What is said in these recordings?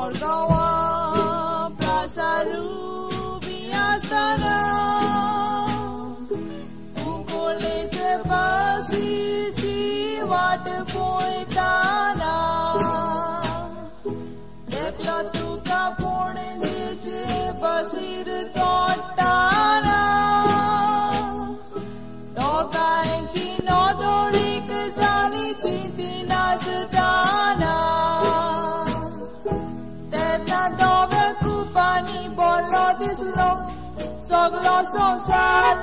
Moddgonvam Prasar astanam Kunkolleche busichi vatt poitanam Dekhlo tuka Ponnjeche busir choddtanam Dogainchi nodor zali chintinastanam Tednam dhovea kupani bhorlo dislo sogllo sonvsar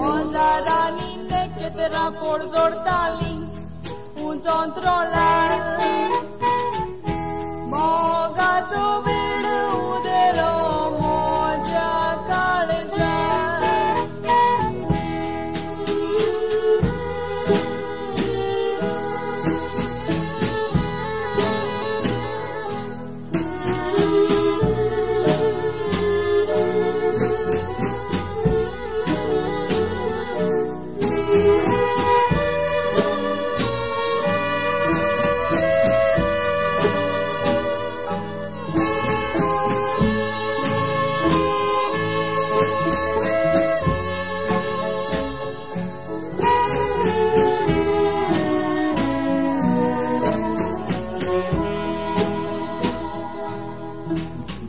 Hozaranim neketram porzolltalim unch ontrollar Mogacho udero Mogacho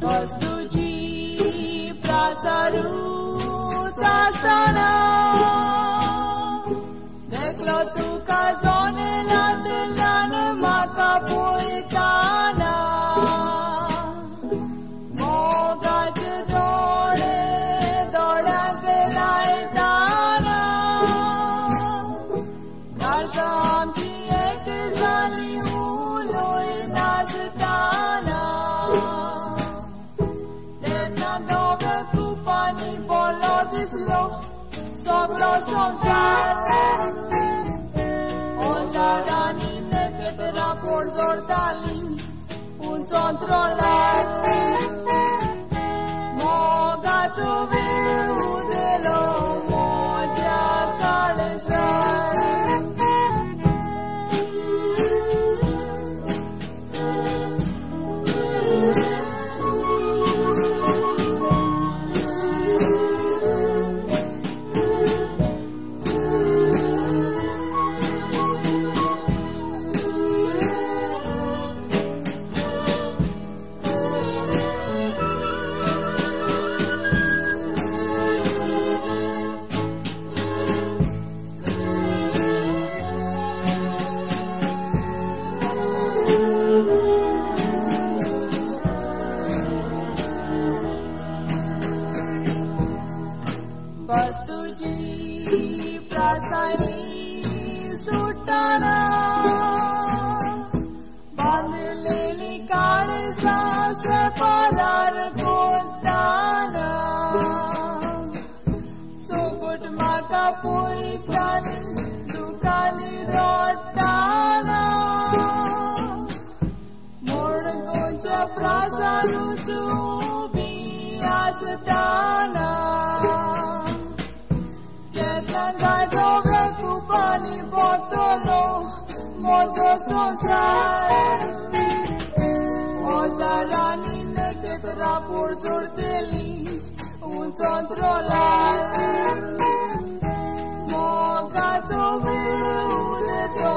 busichi Prasar astanam Dekhlo tuka poitanam Mogacho tanam zali astanam Tednam dhovea kupani bhorlo dislo sogllo sonvsar Hozaranim neketram porzolltalim unch ontrollar Mogacho udelo Mogacho busichi Prasar sutt'tanam bandleli kadsa separar choddtanam sobut maka poitanam tukani choddtanam Moddgonvam Prasar ubim astanam dhovea kupani bhorlo mojo sonvsar Hozaranim neketram porzolltalim unch ontrollar Mogacho udero Mogacho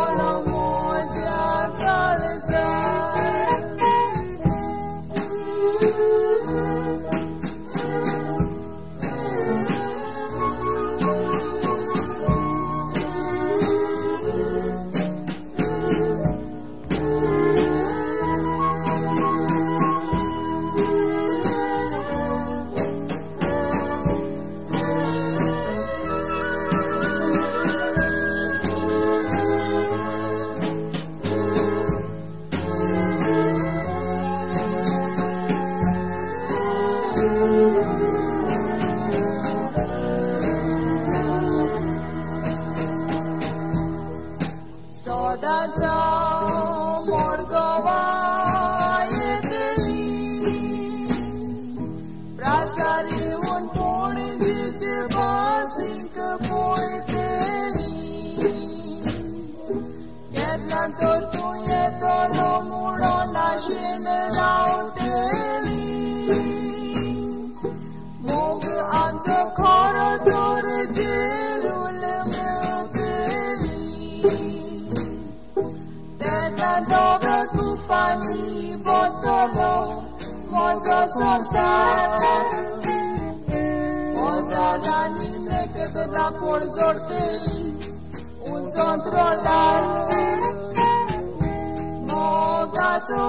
kupani, neketram, porzolltalim, unch, ontrollar. Mogacho,